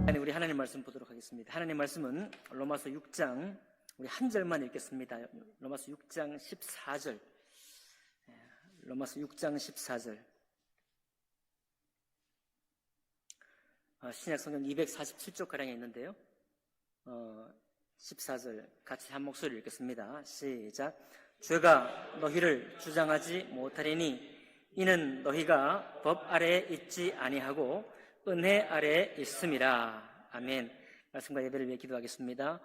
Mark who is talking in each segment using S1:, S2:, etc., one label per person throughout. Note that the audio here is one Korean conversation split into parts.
S1: 우리 하나님 말씀 보도록 하겠습니다. 하나님 말씀은 로마서 6장 우리 한 절만 읽겠습니다. 로마서 6장 14절. 로마서 6장 14절. 신약 성경 247쪽 가량에 있는데요. 14절 같이 한 목소리 읽겠습니다. 시작. 죄가 너희를 주장하지 못하리니 이는 너희가 법 아래에 있지 아니하고 은혜 아래에 있음이라. 아멘. 말씀과 예배를 위해 기도하겠습니다.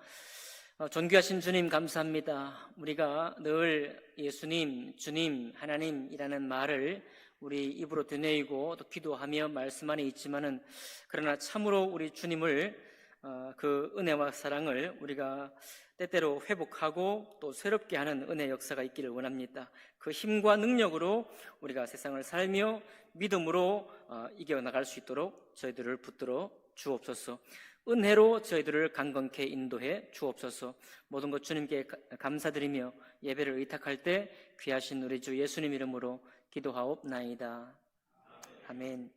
S1: 존귀하신 주님 감사합니다. 우리가 늘 예수님, 주님, 하나님이라는 말을 우리 입으로 되뇌이고 또 기도하며 말씀 안에 있지만은 그러나 참으로 우리 주님을 그 은혜와 사랑을 우리가 때때로 회복하고 또 새롭게 하는 은혜 역사가 있기를 원합니다. 그 힘과 능력으로 우리가 세상을 살며 믿음으로 이겨나갈 수 있도록 저희들을 붙들어 주옵소서. 은혜로 저희들을 강건케 인도해 주옵소서. 모든 것 주님께 감사드리며 예배를 의탁할 때 귀하신 우리 주 예수님 이름으로 기도하옵나이다. 아멘.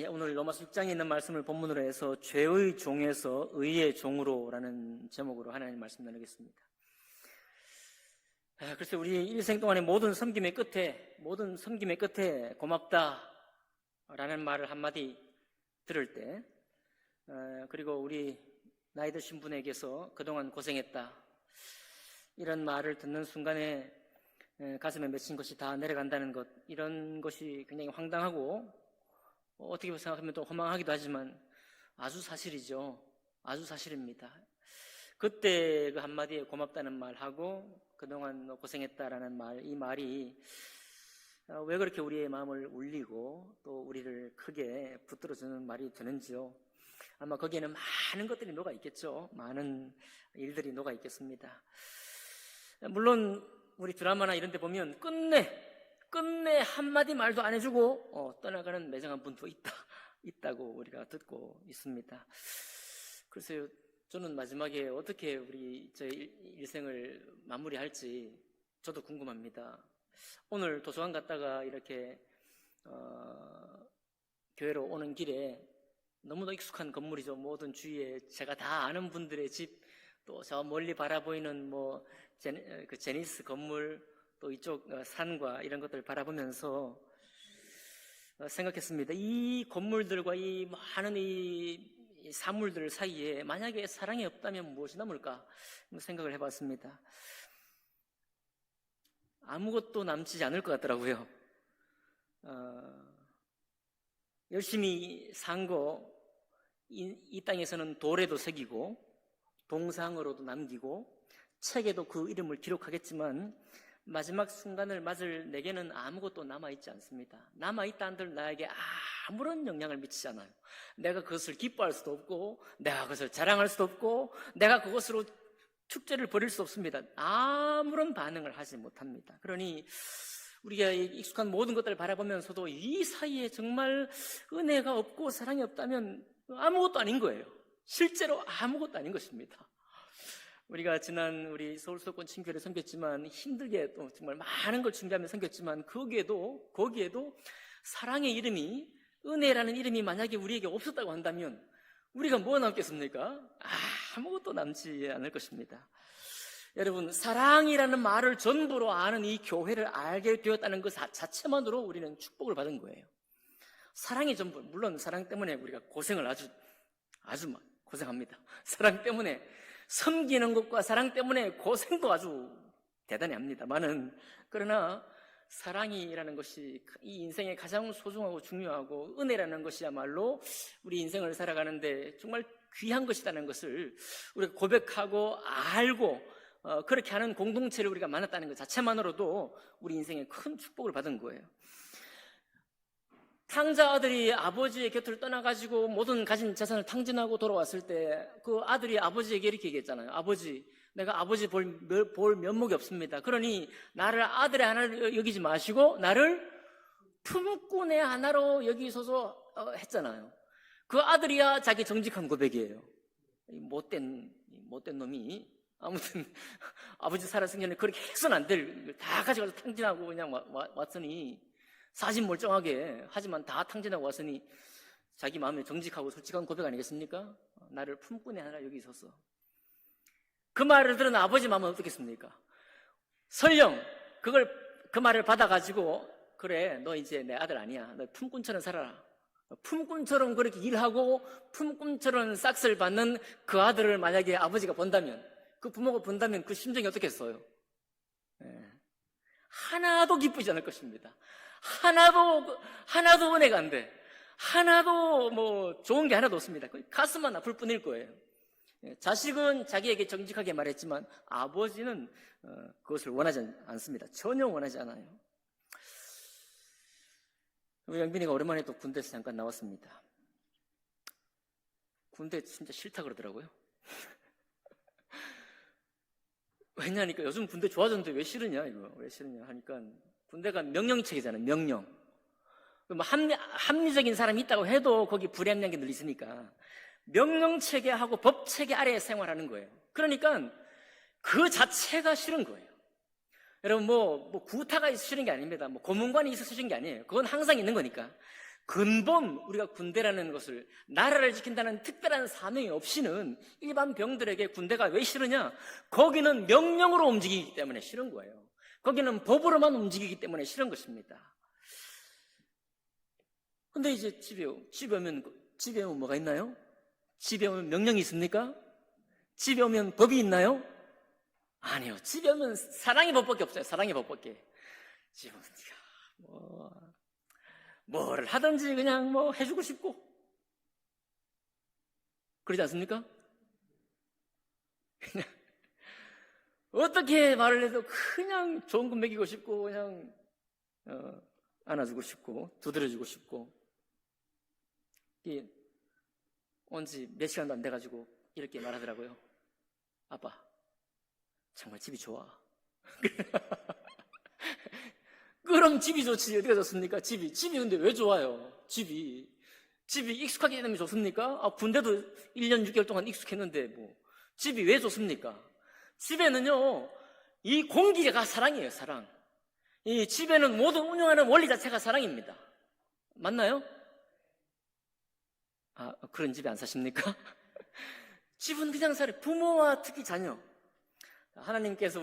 S1: 오늘 로마서 6장에 있는 말씀을 본문으로 해서 죄의 종에서 의의 종으로라는 제목으로 하나님 말씀 나누겠습니다. 글쎄 우리 일생 동안의 모든 섬김의 끝에 고맙다라는 말을 한마디 들을 때, 그리고 우리 나이 드신 분에게서 그동안 고생했다 이런 말을 듣는 순간에 가슴에 맺힌 것이 다 내려간다는 것, 이런 것이 굉장히 황당하고 어떻게 생각하면 또 허망하기도 하지만 아주 사실이죠. 아주 사실입니다. 그때 그 한마디에 고맙다는 말하고 그동안 고생했다라는 말, 이 말이 왜 그렇게 우리의 마음을 울리고 또 우리를 크게 붙들어주는 말이 되는지요. 아마 거기에는 많은 것들이 녹아 있겠죠. 많은 일들이 녹아 있겠습니다. 물론 우리 드라마나 이런 데 보면 끝내 한마디 말도 안 해주고 떠나가는 매정한 분도 있다고 우리가 듣고 있습니다. 그래서 저는 마지막에 어떻게 우리 저희 일생을 마무리할지 저도 궁금합니다. 오늘 도서관 갔다가 이렇게 교회로 오는 길에 너무도 익숙한 건물이죠. 모든 주위에 제가 다 아는 분들의 집, 또 저 멀리 바라보이는 그 제니스 건물, 또 이쪽 산과 이런 것들을 바라보면서 생각했습니다. 이 건물들과 이 많은 이 사물들 사이에 만약에 사랑이 없다면 무엇이 남을까 생각을 해봤습니다. 아무것도 남지 않을 것 같더라고요. 열심히 산 거 이 땅에서는 돌에도 새기고 동상으로도 남기고 책에도 그 이름을 기록하겠지만 마지막 순간을 맞을 내게는 아무것도 남아있지 않습니다. 남아있다 한들 나에게 아무런 영향을 미치지 않아요. 내가 그것을 기뻐할 수도 없고 내가 그것을 자랑할 수도 없고 내가 그것으로 축제를 벌일 수 없습니다. 아무런 반응을 하지 못합니다. 그러니 우리가 익숙한 모든 것들을 바라보면서도 이 사이에 정말 은혜가 없고 사랑이 없다면 아무것도 아닌 거예요. 실제로 아무것도 아닌 것입니다. 우리가 지난 우리 서울수도권 친교를 섬겼지만 힘들게 또 정말 많은 걸 준비하며 섬겼지만 거기에도 사랑의 이름이, 은혜라는 이름이 만약에 우리에게 없었다고 한다면 우리가 뭐 남겠습니까? 아무것도 남지 않을 것입니다. 여러분, 사랑이라는 말을 전부로 아는 이 교회를 알게 되었다는 것 자체만으로 우리는 축복을 받은 거예요. 사랑이 전부. 물론 사랑 때문에 우리가 고생을 아주 고생합니다. 사랑 때문에 섬기는 것과 사랑 때문에 고생도 아주 대단히 합니다만은, 그러나 사랑이라는 것이 이 인생에 가장 소중하고 중요하고 은혜라는 것이야말로 우리 인생을 살아가는데 정말 귀한 것이라는 것을 우리가 고백하고 알고 그렇게 하는 공동체를 우리가 만났다는 것 자체만으로도 우리 인생에 큰 축복을 받은 거예요. 탕자 아들이 아버지의 곁을 떠나가지고 모든 가진 재산을 탕진하고 돌아왔을 때 그 아들이 아버지에게 이렇게 얘기했잖아요. 아버지, 내가 아버지 볼 면목이 없습니다. 그러니 나를 아들의 하나로 여기지 마시고 나를 품꾼의 하나로 여기소서 했잖아요. 그 아들이야 자기 정직한 고백이에요. 못된 놈이 아무튼 아버지 살아있는 전에 그렇게 해서는 안 될, 다 가져가서 탕진하고 그냥 왔으니 사진 멀쩡하게 하지만 다 탕진하고 왔으니 자기 마음에 정직하고 솔직한 고백 아니겠습니까? 나를 품꾼 애 하나 여기 있었어. 그 말을 들은 아버지 마음은 어떻겠습니까? 설령 그 말을 받아가지고 그래, 너 이제 내 아들 아니야. 너 품꾼처럼 살아라. 품꾼처럼 그렇게 일하고 품꾼처럼 싹쓸 받는 그 아들을 만약에 아버지가 본다면, 그 부모가 본다면 그 심정이 어떻겠어요? 하나도 기쁘지 않을 것입니다. 하나도 은혜가 안 돼. 하나도 뭐 좋은 게 하나도 없습니다. 가슴만 아플 뿐일 거예요. 자식은 자기에게 정직하게 말했지만 아버지는 그것을 원하지 않습니다. 전혀 원하지 않아요. 우리 영빈이가 오랜만에 또 군대에서 잠깐 나왔습니다. 군대 진짜 싫다 그러더라고요. 왜냐니까 요즘 군대 좋아졌는데 왜 싫으냐, 이거. 왜 싫으냐 하니까 군대가 명령체계잖아요, 명령. 뭐 합리적인 사람이 있다고 해도 거기 불합리한 게 늘 있으니까 명령체계하고 법체계 아래에 생활하는 거예요. 그러니까 그 자체가 싫은 거예요. 여러분, 뭐 구타가 있어 싫은 게 아닙니다. 뭐 고문관이 있어서 싫은 게 아니에요. 그건 항상 있는 거니까. 근본 우리가 군대라는 것을, 나라를 지킨다는 특별한 사명이 없이는 일반 병들에게 군대가 왜 싫으냐? 거기는 명령으로 움직이기 때문에 싫은 거예요. 거기는 법으로만 움직이기 때문에 싫은 것입니다. 근데 이제 집에 오면 뭐가 있나요? 집에 오면 명령이 있습니까? 집에 오면 법이 있나요? 아니요. 집에 오면 사랑의 법밖에 없어요. 사랑의 법밖에. 집에 오면 뭘 하든지 그냥 뭐 해주고 싶고. 그러지 않습니까? 그냥 어떻게 말을 해도 그냥 좋은 거 먹이고 싶고, 그냥 안아주고 싶고, 두드려주고 싶고. 온 지 몇 시간도 안 돼가지고 이렇게 말하더라고요. 아빠, 정말 집이 좋아. 그럼 집이 좋지. 어디가 좋습니까? 집이 근데 왜 좋아요? 집이 익숙하게 되면 좋습니까? 군대도 1년 6개월 동안 익숙했는데 뭐 집이 왜 좋습니까? 집에는요, 이 공기가 사랑이에요. 사랑. 이 집에는 모든 운영하는 원리 자체가 사랑입니다. 맞나요? 그런 집에 안 사십니까? 집은 그냥 살아요. 부모와 특히 자녀. 하나님께서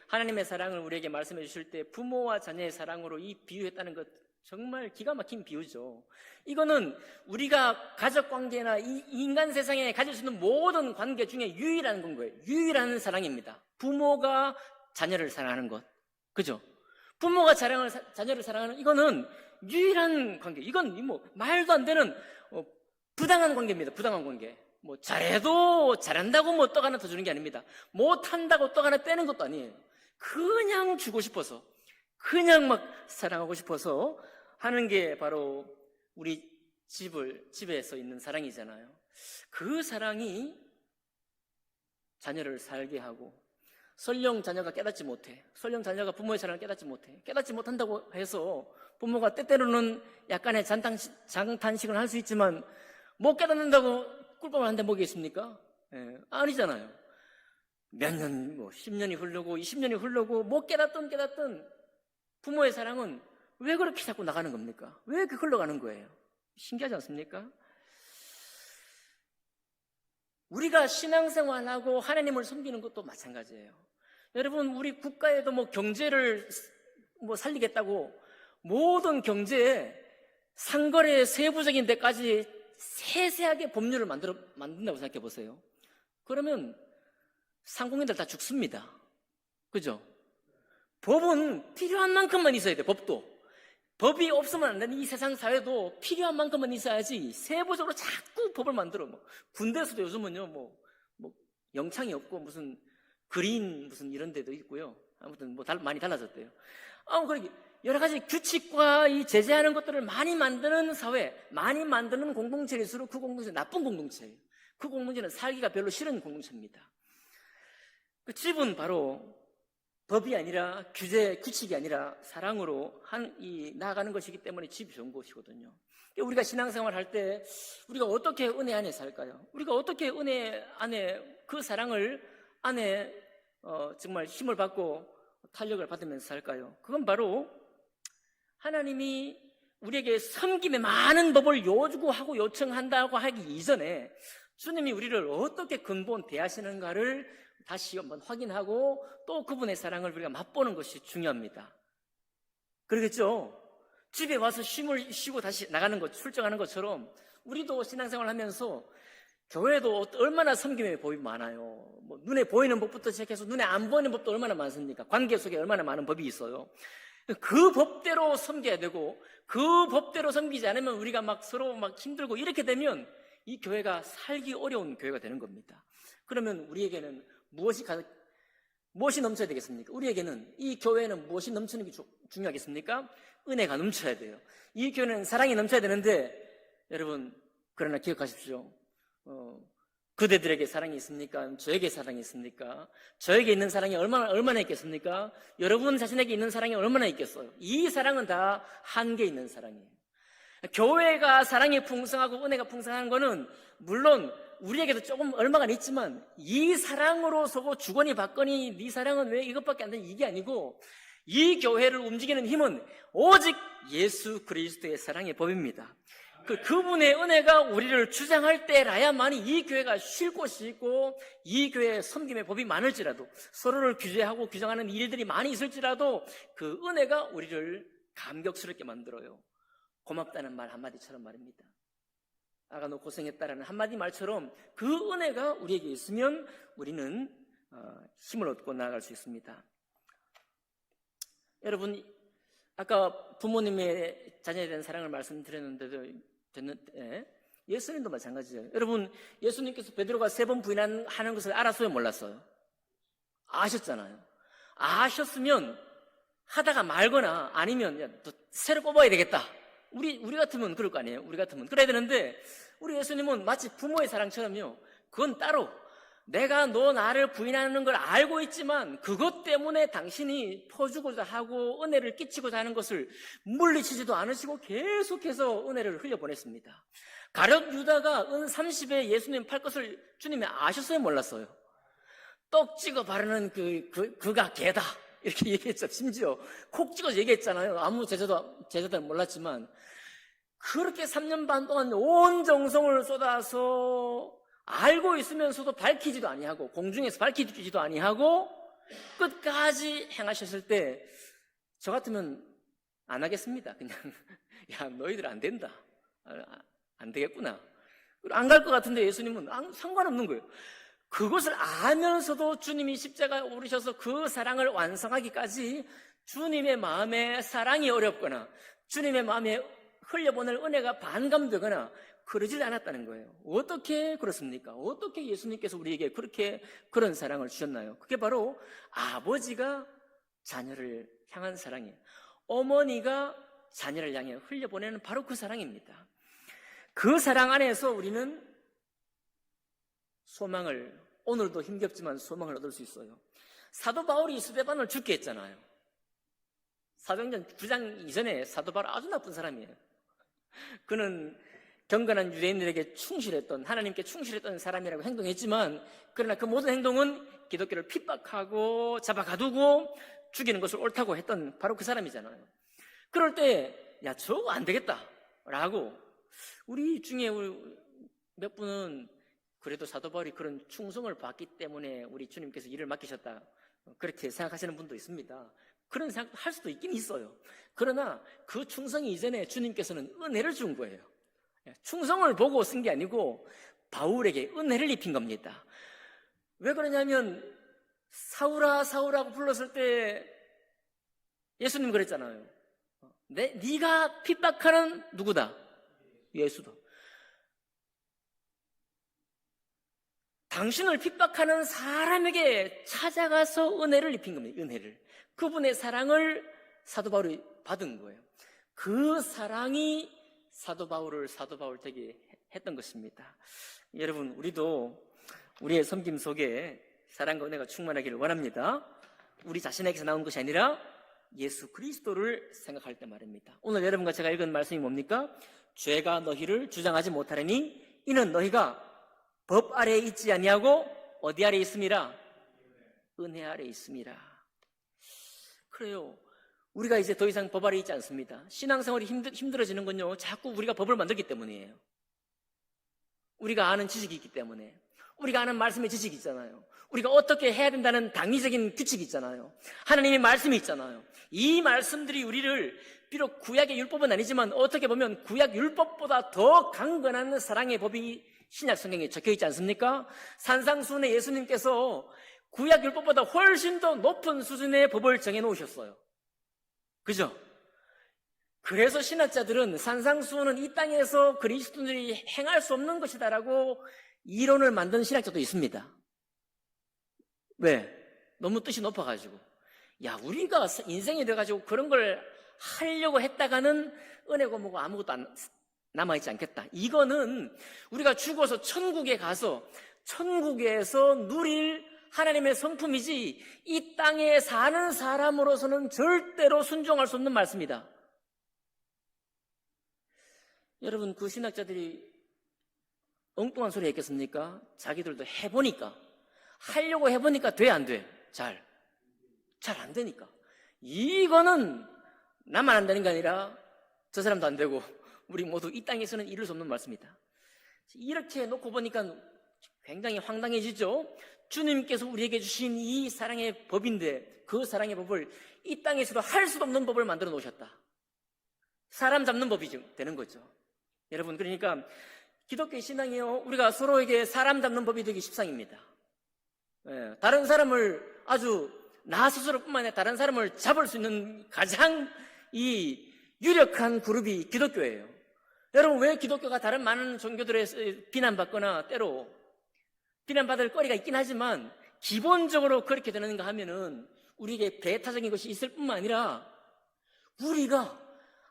S1: 하나님의 사랑을 우리에게 말씀해 주실 때 부모와 자녀의 사랑으로 이 비유했다는 것, 정말 기가 막힌 비유죠. 이거는 우리가 가족 관계나 이 인간 세상에 가질 수 있는 모든 관계 중에 유일한 건 거예요. 유일한 사랑입니다. 부모가 자녀를 사랑하는 것. 그죠? 부모가 자녀를 사랑하는, 이거는 유일한 관계. 이건 뭐 말도 안 되는 부당한 관계입니다. 부당한 관계. 뭐 잘해도 잘한다고 뭐 떡 하나 더 주는 게 아닙니다. 못한다고 떡 하나 빼는 것도 아니에요. 그냥 주고 싶어서, 그냥 막 사랑하고 싶어서 하는 게 바로 우리 집에서 있는 사랑이잖아요. 그 사랑이 자녀를 살게 하고, 설령 자녀가 깨닫지 못해, 설령 자녀가 부모의 사랑을 깨닫지 못해, 깨닫지 못한다고 해서 부모가 때때로는 약간의 장탄식을 할 수 있지만 못 깨닫는다고 꿀밤을 한 대 먹이겠습니까? 아니잖아요. 몇 년, 10년이 흐르고 20년이 흐르고 못 깨닫던 부모의 사랑은 왜 그렇게 자꾸 나가는 겁니까? 왜 이렇게 흘러가는 거예요? 신기하지 않습니까? 우리가 신앙생활하고 하나님을 섬기는 것도 마찬가지예요. 여러분, 우리 국가에도 경제를 살리겠다고 모든 경제에 상거래 세부적인 데까지 세세하게 법률을 만든다고 생각해 보세요. 그러면 상공인들 다 죽습니다. 그죠? 법은 필요한 만큼만 있어야 돼. 법이 없으면 안 되는 이 세상 사회도 필요한 만큼만 있어야지 세부적으로 자꾸 법을 만들어. 군대에서도 요즘은요, 영창이 없고 무슨 그린 무슨 이런 데도 있고요. 아무튼 많이 달라졌대요. 그러게 여러 가지 규칙과 이 제재하는 것들을 많이 만드는 사회, 많이 만드는 공동체일수록 그 공동체는 나쁜 공동체예요. 그 공동체는 살기가 별로 싫은 공동체입니다. 그 집은 바로 법이 아니라 규칙이 아니라 사랑으로 나아가는 것이기 때문에 집이 좋은 것이거든요. 우리가 신앙생활 할 때 우리가 어떻게 은혜 안에 살까요? 우리가 어떻게 은혜 안에 그 사랑을 안에 정말 힘을 받고 탄력을 받으면서 살까요? 그건 바로 하나님이 우리에게 섬김의 많은 법을 요구하고 요청한다고 하기 이전에 주님이 우리를 어떻게 근본 대하시는가를 다시 한번 확인하고 또 그분의 사랑을 우리가 맛보는 것이 중요합니다. 그러겠죠? 집에 와서 쉼을 쉬고 다시 나가는 것, 출정하는 것처럼 우리도 신앙생활 하면서 교회도 얼마나 섬김의 법이 많아요. 뭐 눈에 보이는 법부터 시작해서 눈에 안 보이는 법도 얼마나 많습니까? 관계 속에 얼마나 많은 법이 있어요. 그 법대로 섬겨야 되고 그 법대로 섬기지 않으면 우리가 막 서로 막 힘들고 이렇게 되면 이 교회가 살기 어려운 교회가 되는 겁니다. 그러면 우리에게는 무엇이 넘쳐야 되겠습니까? 우리에게는 이 교회는 무엇이 넘치는 게 중요하겠습니까? 은혜가 넘쳐야 돼요. 이 교회는 사랑이 넘쳐야 되는데 여러분 그러나 기억하십시오. 그대들에게 사랑이 있습니까? 저에게 사랑이 있습니까? 저에게 있는 사랑이 얼마나 있겠습니까? 여러분 자신에게 있는 사랑이 얼마나 있겠어요? 이 사랑은 다 한계 있는 사랑이에요. 교회가 사랑이 풍성하고 은혜가 풍성한 거는 물론 우리에게도 조금 얼마간 있지만 이 사랑으로서 주거니 받거니 네 사랑은 왜 이것밖에 안 되니 이게 아니고 이 교회를 움직이는 힘은 오직 예수 그리스도의 사랑의 법입니다. 그분의 은혜가 우리를 주장할 때라야만이 이 교회가 쉴 곳이 있고 이 교회의 섬김의 법이 많을지라도 서로를 규제하고 규정하는 일들이 많이 있을지라도 그 은혜가 우리를 감격스럽게 만들어요. 고맙다는 말 한마디처럼 말입니다. 아가 너 고생했다라는 한마디 말처럼 그 은혜가 우리에게 있으면 우리는 힘을 얻고 나아갈 수 있습니다. 여러분 아까 부모님의 자녀에 대한 사랑을 말씀드렸는데도 예수님도 마찬가지예요. 여러분 예수님께서 베드로가 3번 부인하는 것을 알았어요? 몰랐어요? 아셨잖아요. 아셨으면 하다가 말거나 아니면 야, 또 새로 뽑아야 되겠다. 우리 같으면 그럴 거 아니에요? 우리 같으면 그래야 되는데 우리 예수님은 마치 부모의 사랑처럼요. 그건 따로 내가 너 나를 부인하는 걸 알고 있지만 그것 때문에 당신이 퍼주고자 하고 은혜를 끼치고자 하는 것을 물리치지도 않으시고 계속해서 은혜를 흘려보냈습니다. 가룟 유다가 은 30에 예수님 팔 것을 주님이 아셨어요? 몰랐어요? 떡 찍어 바르는 그가 걔다 이렇게 얘기했죠. 심지어 콕 찍어서 얘기했잖아요. 아무 제자들은 몰랐지만 그렇게 3년 반 동안 온 정성을 쏟아서 알고 있으면서도 밝히지도 아니하고 공중에서 밝히지도 아니하고 끝까지 행하셨을 때 저 같으면 안 하겠습니다. 그냥 야 너희들 안 된다. 안 되겠구나. 안 갈 것 같은데 예수님은 상관없는 거예요. 그것을 알면서도 주님이 십자가에 오르셔서 그 사랑을 완성하기까지 주님의 마음에 사랑이 어렵거나 주님의 마음에 흘려보낼 은혜가 반감되거나 그러질 않았다는 거예요. 어떻게 그렇습니까? 어떻게 예수님께서 우리에게 그런 사랑을 주셨나요? 그게 바로 아버지가 자녀를 향한 사랑이에요. 어머니가 자녀를 향해 흘려보내는 바로 그 사랑입니다. 그 사랑 안에서 우리는 소망을, 오늘도 힘겹지만 소망을 얻을 수 있어요. 사도 바울이 스데반을 죽게 했잖아요. 사도행전 9장 이전에 사도 바울 아주 나쁜 사람이에요. 그는 경건한 유대인들에게 충실했던, 하나님께 충실했던 사람이라고 행동했지만 그러나 그 모든 행동은 기독교를 핍박하고 잡아가두고 죽이는 것을 옳다고 했던 바로 그 사람이잖아요. 그럴 때 야 저거 안 되겠다 라고 우리 중에 몇 분은 그래도 사도 바울이 그런 충성을 받기 때문에 우리 주님께서 일을 맡기셨다 그렇게 생각하시는 분도 있습니다. 그런 생각할 수도 있긴 있어요. 그러나 그 충성이 이전에 주님께서는 은혜를 준 거예요. 충성을 보고 쓴 게 아니고 바울에게 은혜를 입힌 겁니다. 왜 그러냐면 사울아 사울하고 불렀을 때 예수님 그랬잖아요. 네가 핍박하는 누구다? 예수다. 당신을 핍박하는 사람에게 찾아가서 은혜를 입힌 겁니다. 은혜를. 그분의 사랑을 사도 바울이 받은 거예요. 그 사랑이 사도 바울 되게 했던 것입니다. 여러분 우리도 우리의 섬김 속에 사랑과 은혜가 충만하기를 원합니다. 우리 자신에게서 나온 것이 아니라 예수 그리스도를 생각할 때 말입니다. 오늘 여러분과 제가 읽은 말씀이 뭡니까? 죄가 너희를 주장하지 못하려니 이는 너희가 법 아래에 있지 아니하고 어디 아래에 있음이라? 은혜 아래에 있음이라. 그래요. 우리가 이제 더 이상 법 아래 있지 않습니다. 신앙생활이 힘들어지는 건요, 자꾸 우리가 법을 만들기 때문이에요. 우리가 아는 지식이 있기 때문에. 우리가 아는 말씀의 지식이 있잖아요. 우리가 어떻게 해야 된다는 당위적인 규칙이 있잖아요. 하나님의 말씀이 있잖아요. 이 말씀들이 우리를 비록 구약의 율법은 아니지만 어떻게 보면 구약 율법보다 더 강건한 사랑의 법이 신약 성경에 적혀 있지 않습니까? 산상수훈의 예수님께서 구약 율법보다 훨씬 더 높은 수준의 법을 정해 놓으셨어요. 그죠? 그래서 신학자들은 산상수훈은 이 땅에서 그리스도인들이 행할 수 없는 것이다라고 이론을 만든 신학자도 있습니다. 왜? 너무 뜻이 높아가지고. 야, 우리가 인생이 돼가지고 그런 걸 하려고 했다가는 은혜고 뭐고 아무것도 남아있지 않겠다. 이거는 우리가 죽어서 천국에 가서 천국에서 누릴 하나님의 성품이지 이 땅에 사는 사람으로서는 절대로 순종할 수 없는 말씀이다. 여러분, 그 신학자들이 엉뚱한 소리 했겠습니까? 자기들도 해보니까, 하려고 해보니까 돼, 안 돼? 잘 안 되니까. 이거는 나만 안 되는 게 아니라 저 사람도 안 되고 우리 모두 이 땅에서는 이룰 수 없는 말씀이다. 이렇게 놓고 보니까 굉장히 황당해지죠. 주님께서 우리에게 주신 이 사랑의 법인데 그 사랑의 법을 이 땅에서도 할 수도 없는 법을 만들어 놓으셨다. 사람 잡는 법이 되는 거죠. 여러분, 그러니까 기독교 신앙이요, 우리가 서로에게 사람 잡는 법이 되기 십상입니다. 다른 사람을 아주 나 스스로뿐만 아니라 다른 사람을 잡을 수 있는 가장 이 유력한 그룹이 기독교예요. 여러분, 왜 기독교가 다른 많은 종교들에 비난받거나 때로 비난받을 거리가 있긴 하지만 기본적으로 그렇게 되는가 하면은 우리에게 배타적인 것이 있을 뿐만 아니라 우리가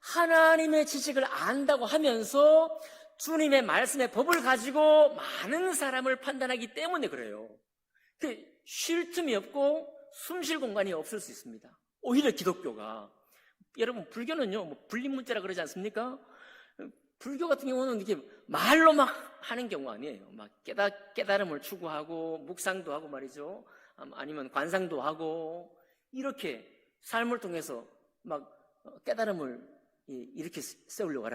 S1: 하나님의 지식을 안다고 하면서 주님의 말씀의 법을 가지고 많은 사람을 판단하기 때문에 그래요. 쉴 틈이 없고 숨 쉴 공간이 없을 수 있습니다. 오히려 기독교가, 여러분, 불교는요, 뭐 분리문자라 그러지 않습니까? 불교 같은 경우는 이렇게 말로 막 하는 경우가 아니에요. 막 깨달음을 추구하고 묵상도 하고 말이죠. 아니면 관상도 하고 이렇게 삶을 통해서 막 깨달음을 이렇게 세우려고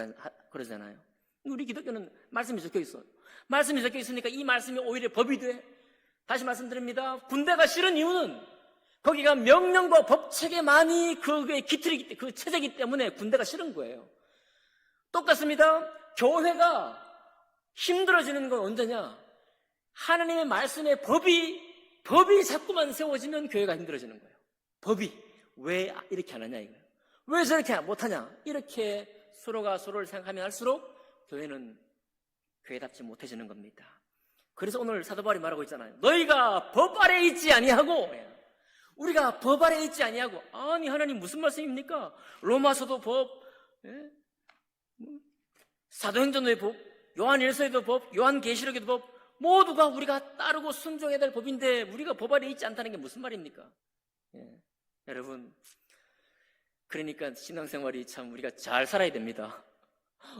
S1: 그러잖아요. 우리 기독교는 말씀이 적혀 있어요. 말씀이 적혀 있으니까 이 말씀이 오히려 법이 돼. 다시 말씀드립니다. 군대가 싫은 이유는 거기가 명령과 법체계만이 그게 기틀이기, 그 체제이기 때문에 군대가 싫은 거예요. 똑같습니다. 교회가 힘들어지는 건 언제냐? 하나님의 말씀의 법이 자꾸만 세워지면 교회가 힘들어지는 거예요. 법이 왜 이렇게 안 하냐 이거예요. 왜 저렇게 못하냐? 이렇게 서로가 서로를 생각하면 할수록 교회는 교회답지 못해지는 겁니다. 그래서 오늘 사도 바울이 말하고 있잖아요. 너희가 법 아래 있지 아니하고, 우리가 법 아래 있지 아니하고. 아니, 하나님 무슨 말씀입니까? 로마서도 법, 사도행전의 법, 요한일서에도 법, 요한계시록에도 법, 모두가 우리가 따르고 순종해야 될 법인데 우리가 법 아래 있지 않다는 게 무슨 말입니까? 여러분, 그러니까 신앙생활이 참 우리가 잘 살아야 됩니다.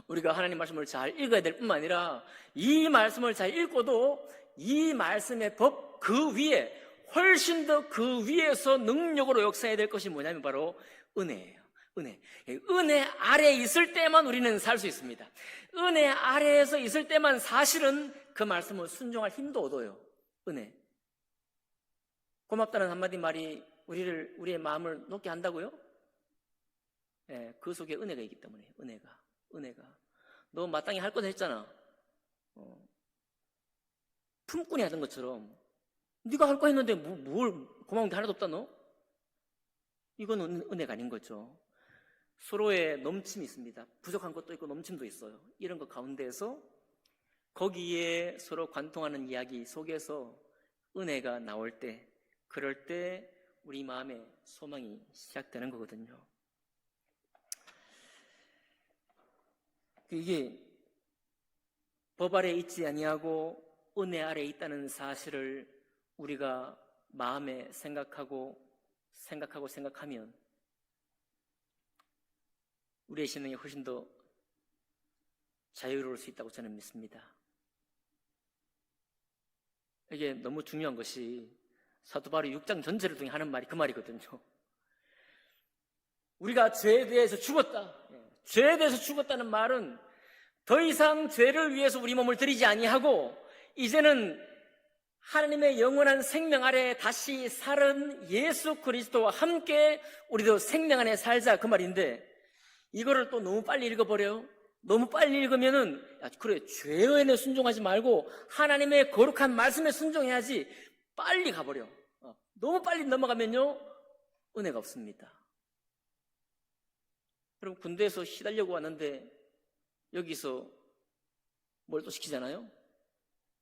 S1: 우리가 하나님 말씀을 잘 읽어야 될 뿐만 아니라 이 말씀을 잘 읽고도 이 말씀의 법 그 위에 훨씬 더 그 위에서 능력으로 역사해야 될 것이 뭐냐면 바로 은혜예요. 은혜 아래에 있을 때만 우리는 살 수 있습니다. 은혜 아래에서 있을 때만 사실은 그 말씀을 순종할 힘도 얻어요. 은혜. 고맙다는 한마디 말이 우리의 마음을 높게 한다고요? 그 속에 은혜가 있기 때문에. 은혜가. 너 마땅히 할 것 했잖아. 품꾼이 하던 것처럼 네가 할 거 했는데 뭘 고마운 게 하나도 없다 너? 이건 은혜가 아닌 거죠. 서로의 넘침이 있습니다. 부족한 것도 있고 넘침도 있어요. 이런 것 가운데에서 거기에 서로 관통하는 이야기 속에서 은혜가 나올 때, 그럴 때 우리 마음에 소망이 시작되는 거거든요. 이게 법 아래 있지 아니하고 은혜 아래 있다는 사실을 우리가 마음에 생각하면 우리의 신앙이 훨씬 더 자유로울 수 있다고 저는 믿습니다. 이게 너무 중요한 것이 사도 바울이 6장 전체를 통해 하는 말이 그 말이거든요. 우리가 죄에 대해서 죽었다. 죄에 대해서 죽었다는 말은 더 이상 죄를 위해서 우리 몸을 들이지 아니하고 이제는 하나님의 영원한 생명 아래 다시 살은 예수 그리스도와 함께 우리도 생명 안에 살자, 그 말인데, 이거를 또 너무 빨리 읽어버려요. 너무 빨리 읽으면은 그래, 죄에 순종하지 말고 하나님의 거룩한 말씀에 순종해야지, 빨리 가버려. 너무 빨리 넘어가면요 은혜가 없습니다. 여러분, 군대에서 시달려고 왔는데 여기서 뭘 또 시키잖아요.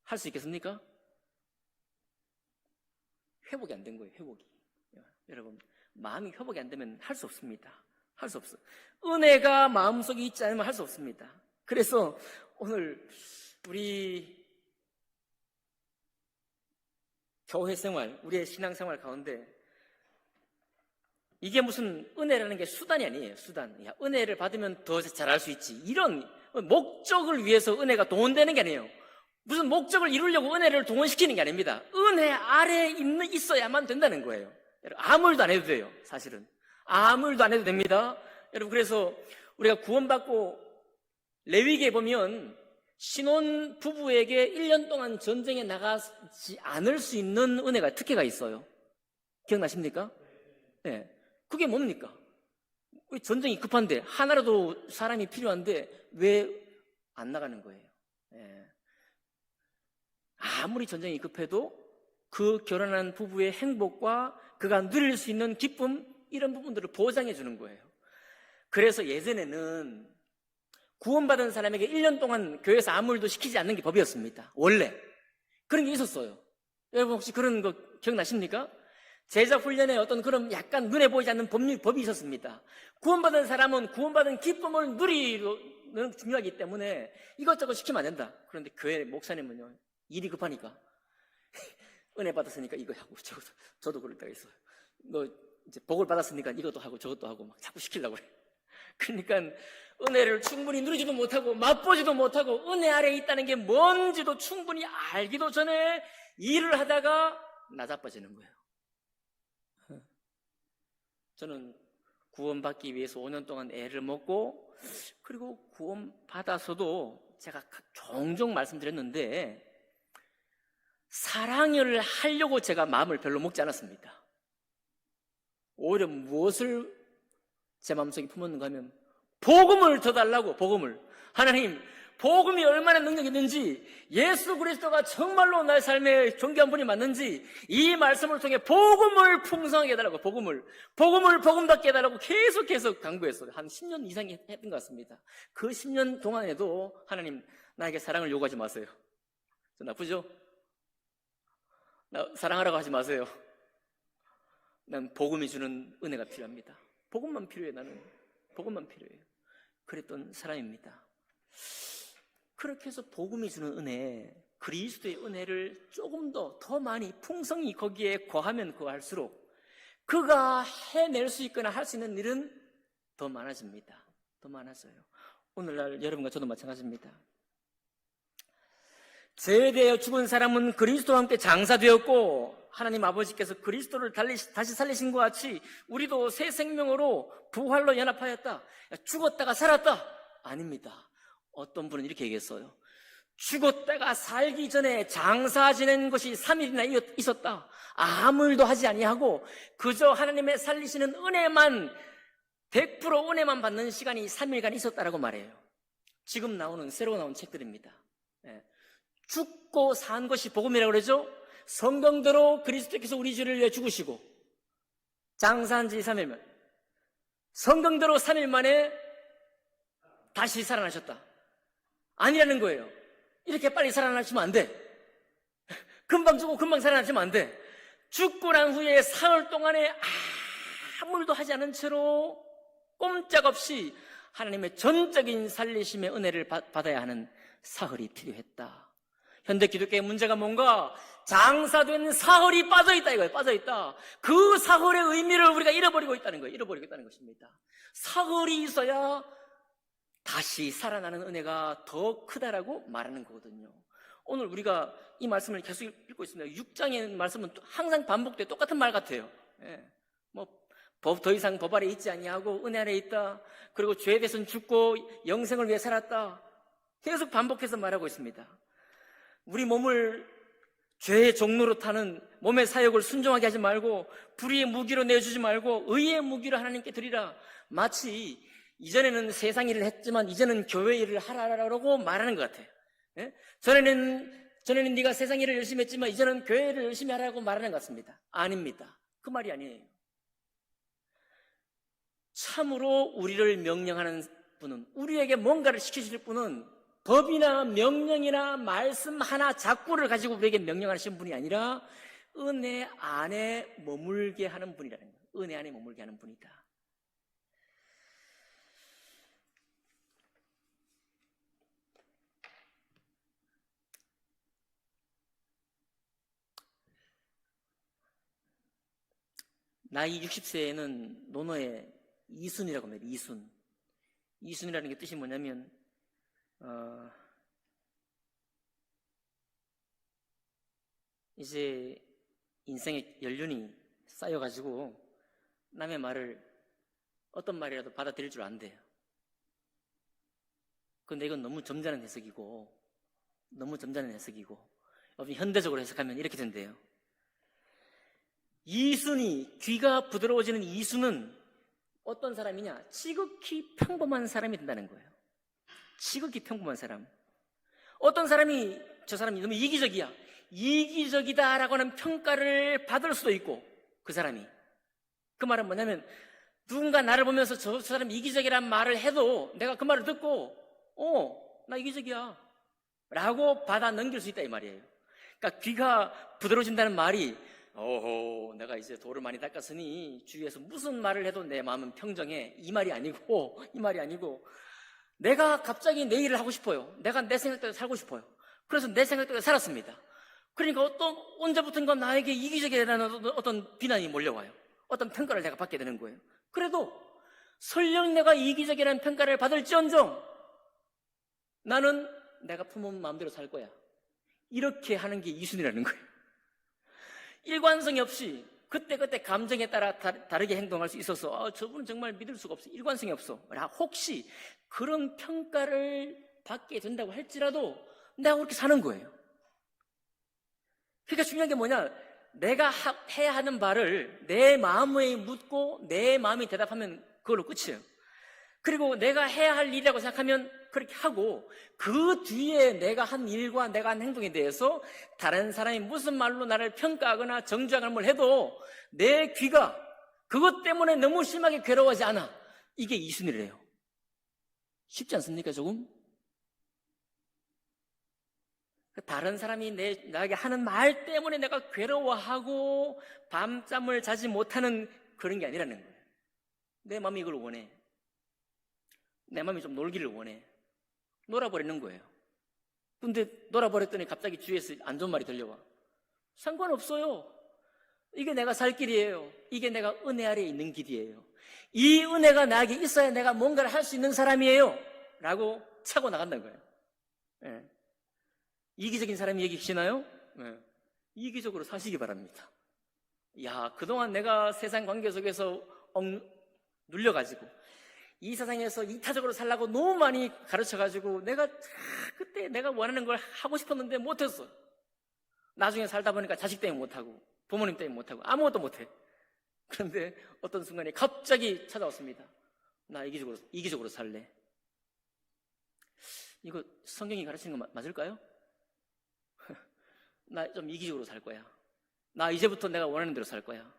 S1: 할 수 있겠습니까? 회복이 안 된 거예요. 회복이. 여러분, 마음이 회복이 안 되면 할 수 없습니다. 할 수 없어. 은혜가 마음속에 있지 않으면 할 수 없습니다. 그래서 오늘 우리 교회 생활, 우리의 신앙 생활 가운데 이게 무슨 은혜라는 게 수단이 아니에요. 수단. 야, 은혜를 받으면 더 잘할 수 있지, 이런 목적을 위해서 은혜가 동원되는 게 아니에요. 무슨 목적을 이루려고 은혜를 동원시키는 게 아닙니다. 은혜 아래에 있어야만 된다는 거예요. 아무 일도 안 해도 돼요. 사실은 아무 일도 안 해도 됩니다. 여러분, 그래서 우리가 구원받고 레위기에 보면 신혼 부부에게 1년 동안 전쟁에 나가지 않을 수 있는 은혜가, 특혜가 있어요. 기억나십니까? 네. 그게 뭡니까? 전쟁이 급한데, 하나라도 사람이 필요한데 왜 안 나가는 거예요? 네. 아무리 전쟁이 급해도 그 결혼한 부부의 행복과 그가 누릴 수 있는 기쁨, 이런 부분들을 보장해 주는 거예요. 그래서 예전에는 구원받은 사람에게 1년 동안 교회에서 아무 일도 시키지 않는 게 법이었습니다. 원래 그런 게 있었어요. 여러분, 혹시 그런 거 기억나십니까? 제자 훈련에 어떤 그런 약간 눈에 보이지 않는 법이 있었습니다. 구원받은 사람은 구원받은 기쁨을 누리는 중요하기 때문에 이것저것 시키면 안 된다. 그런데 교회 목사님은요, 일이 급하니까 은혜 받았으니까 이거 하고 저도 그럴 때가 있어요. 너 이제 복을 받았으니까 이것도 하고 저것도 하고 막 자꾸 시키려고 그래. 그러니까 은혜를 충분히 누리지도 못하고 맛보지도 못하고 은혜 아래에 있다는 게 뭔지도 충분히 알기도 전에 일을 하다가 나자빠지는 거예요. 저는 구원받기 위해서 5년 동안 애를 먹고, 그리고 구원받아서도 제가 종종 말씀드렸는데 사랑을 하려고 제가 마음을 별로 먹지 않았습니다. 오히려 무엇을 제 마음속에 품었는가 하면 복음을 더 달라고. 복음을. 하나님, 복음이 얼마나 능력이 있는지, 예수 그리스도가 정말로 나의 삶에 존귀한 분이 맞는지, 이 말씀을 통해 복음을 풍성하게 해달라고. 복음을 복음답게 해달라고 계속해서 강구했어요. 한 10년 이상이 했던 것 같습니다. 그 10년 동안에도 하나님, 나에게 사랑을 요구하지 마세요. 저 나쁘죠? 나 사랑하라고 하지 마세요. 난 복음이 주는 은혜가 필요합니다. 복음만 필요해. 나는 복음만 필요해요. 그랬던 사람입니다. 그렇게 해서 복음이 주는 은혜, 그리스도의 은혜를 조금 더 많이 풍성히 거기에 거하면 거할수록 그가 해낼 수 있거나 할 수 있는 일은 더 많아집니다. 더 많아져요. 오늘날 여러분과 저도 마찬가지입니다. 죄에 대해 죽은 사람은 그리스도와 함께 장사되었고, 하나님 아버지께서 그리스도를 다시 살리신 것 같이 우리도 새 생명으로 부활로 연합하였다. 죽었다가 살았다. 아닙니다. 어떤 분은 이렇게 얘기했어요. 죽었다가 살기 전에 장사 지낸 것이 3일이나 있었다. 아무 일도 하지 아니하고 그저 하나님의 살리시는 은혜만, 100% 은혜만 받는 시간이 3일간 있었다라고 말해요. 지금 새로 나온 책들입니다. 죽고 산 것이 복음이라고 그러죠. 성경대로 그리스도께서 우리 죄를 위해 죽으시고 장사한 지 3일만, 성경대로 3일 만에 다시 살아나셨다. 아니라는 거예요. 이렇게 빨리 살아나시면 안 돼. 금방 죽고 금방 살아나시면 안 돼. 죽고 난 후에 사흘 동안에 아무 일도 하지 않은 채로 꼼짝없이 하나님의 전적인 살리심의 은혜를 받아야 하는 사흘이 필요했다. 현대 기독교의 문제가 뭔가? 장사된 사흘이 빠져있다 이거예요. 빠져있다. 그 사흘의 의미를 우리가 잃어버리고 있다는 거예요. 잃어버리고 있다는 것입니다. 사흘이 있어야 다시 살아나는 은혜가 더 크다라고 말하는 거거든요. 오늘 우리가 이 말씀을 계속 읽고 있습니다. 6장의 말씀은 항상 반복돼. 똑같은 말 같아요. 더 이상 법 아래 있지 아니하고 은혜 아래 있다. 그리고 죄에 대해서는 죽고 영생을 위해 살았다. 계속 반복해서 말하고 있습니다. 우리 몸을 죄의 종로로 타는 몸의 사역을 순종하게 하지 말고 불의의 무기로 내주지 말고 의의 무기로 하나님께 드리라. 마치 이전에는 세상 일을 했지만 이제는 교회 일을 하라라고 말하는 것 같아요. 예? 전에는 네가 세상 일을 열심히 했지만 이제는 교회 일을 열심히 하라고 말하는 것 같습니다. 아닙니다. 그 말이 아니에요. 참으로 우리를 명령하는 분은, 우리에게 뭔가를 시키실 분은 법이나 명령이나 말씀 하나 작구를 가지고 우리에게 명령하시는 분이 아니라 은혜 안에 머물게 하는 분이라는 거예요. 은혜 안에 머물게 하는 분이다. 나이 60세에는 논어에 이순이라고 합니다. 이순이라는 게 뜻이 뭐냐면 이제 인생의 연륜이 쌓여가지고 남의 말을 어떤 말이라도 받아들일 줄 안돼요. 그런데 이건 너무 점잖은 해석이고 현대적으로 해석하면 이렇게 된대요. 이순이, 귀가 부드러워지는 이순은 어떤 사람이냐? 지극히 평범한 사람이 된다는 거예요. 지극히 평범한 사람. 어떤 사람이 저 사람이 너무 이기적이야, 이기적이다라고 하는 평가를 받을 수도 있고, 그 사람이, 그 말은 뭐냐면 누군가 나를 보면서 저 사람이 이기적이란 말을 해도 내가 그 말을 듣고 나 이기적이야 라고 받아 넘길 수 있다 이 말이에요. 그러니까 귀가 부드러워진다는 말이 내가 이제 돌을 많이 닦았으니 주위에서 무슨 말을 해도 내 마음은 평정해, 이 말이 아니고 내가 갑자기 내 일을 하고 싶어요. 내가 내 생각대로 살고 싶어요. 그래서 내 생각대로 살았습니다. 그러니까 언제부턴가 나에게 이기적이라는 어떤 비난이 몰려와요. 어떤 평가를 내가 받게 되는 거예요. 그래도 설령 내가 이기적이라는 평가를 받을지언정 나는 내가 품은 마음대로 살 거야, 이렇게 하는 게 이순이라는 거예요. 일관성이 없이 그때그때 감정에 따라 다르게 행동할 수 있어서 저분은 정말 믿을 수가 없어, 일관성이 없어, 혹시 그런 평가를 받게 된다고 할지라도 내가 그렇게 사는 거예요. 그러니까 중요한 게 뭐냐, 내가 해야 하는 말을 내 마음에 묻고 내 마음이 대답하면 그걸로 끝이에요. 그리고 내가 해야 할 일이라고 생각하면 그렇게 하고, 그 뒤에 내가 한 일과 내가 한 행동에 대해서 다른 사람이 무슨 말로 나를 평가하거나 정죄하거나 뭘 해도 내 귀가 그것 때문에 너무 심하게 괴로워하지 않아. 이게 이순이래요. 쉽지 않습니까 조금? 다른 사람이 나에게 하는 말 때문에 내가 괴로워하고 밤잠을 자지 못하는 그런 게 아니라는 거예요. 내 마음이 이걸 원해. 내 마음이 좀 놀기를 원해. 놀아버리는 거예요. 근데 놀아버렸더니 갑자기 주위에서 안 좋은 말이 들려와. 상관없어요. 이게 내가 살 길이에요. 이게 내가 은혜 아래에 있는 길이에요. 이 은혜가 나에게 있어야 내가 뭔가를 할 수 있는 사람이에요 라고 차고 나간다는 거예요. 네. 이기적인 사람이 여기 계시나요? 네. 이기적으로 사시기 바랍니다. 그동안 내가 세상 관계 속에서 눌려가지고 이 세상에서 이타적으로 살라고 너무 많이 가르쳐가지고 그때 내가 원하는 걸 하고 싶었는데 못했어. 나중에 살다 보니까 자식 때문에 못하고 부모님 때문에 못하고 아무것도 못해. 그런데 어떤 순간에 갑자기 찾아왔습니다. 나 이기적으로 살래. 이거 성경이 가르치는 거 맞을까요? 나 좀 이기적으로 살 거야. 나 이제부터 내가 원하는 대로 살 거야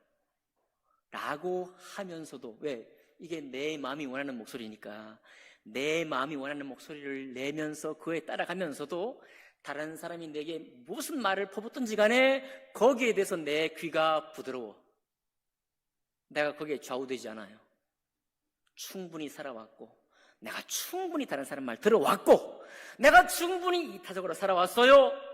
S1: 라고 하면서도, 왜? 이게 내 마음이 원하는 목소리니까 내 마음이 원하는 목소리를 내면서 그에 따라가면서도 다른 사람이 내게 무슨 말을 퍼붓든지 간에 거기에 대해서 내 귀가 부드러워. 내가 거기에 좌우되지 않아요. 충분히 살아왔고, 내가 충분히 다른 사람 말 들어왔고, 내가 충분히 이타적으로 살아왔어요.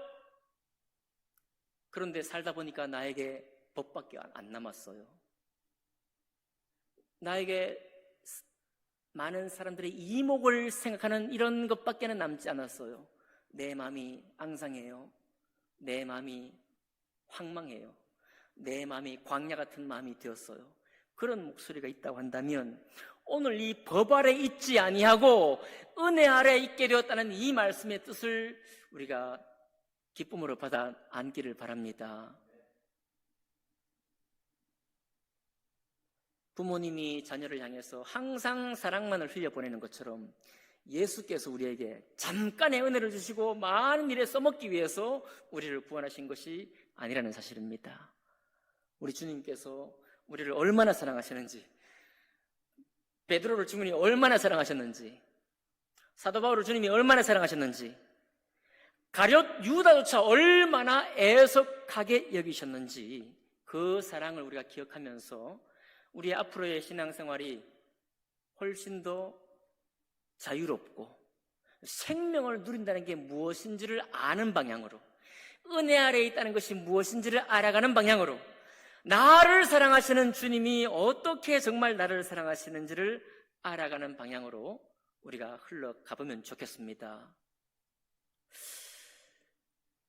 S1: 그런데 살다 보니까 나에게 법밖에 안 남았어요. 나에게 많은 사람들의 이목을 생각하는 이런 것밖에는 남지 않았어요. 내 마음이 앙상해요. 내 마음이 황망해요. 내 마음이 광야 같은 마음이 되었어요. 그런 목소리가 있다고 한다면 오늘 이 법 아래 있지 아니하고 은혜 아래 있게 되었다는 이 말씀의 뜻을 우리가 기쁨으로 받아 안기를 바랍니다. 부모님이 자녀를 향해서 항상 사랑만을 흘려보내는 것처럼 예수께서 우리에게 잠깐의 은혜를 주시고 많은 일에 써먹기 위해서 우리를 구원하신 것이 아니라는 사실입니다. 우리 주님께서 우리를 얼마나 사랑하시는지, 베드로를 주님이 얼마나 사랑하셨는지, 사도 바울을 주님이 얼마나 사랑하셨는지, 가룟 유다조차 얼마나 애석하게 여기셨는지 그 사랑을 우리가 기억하면서 우리의 앞으로의 신앙생활이 훨씬 더 자유롭고 생명을 누린다는 게 무엇인지를 아는 방향으로, 은혜 아래에 있다는 것이 무엇인지를 알아가는 방향으로, 나를 사랑하시는 주님이 어떻게 정말 나를 사랑하시는지를 알아가는 방향으로 우리가 흘러가보면 좋겠습니다.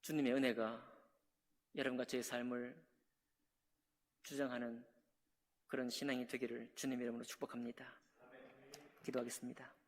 S1: 주님의 은혜가 여러분과 저의 삶을 주장하는 그런 신앙이 되기를 주님의 이름으로 축복합니다. 기도하겠습니다.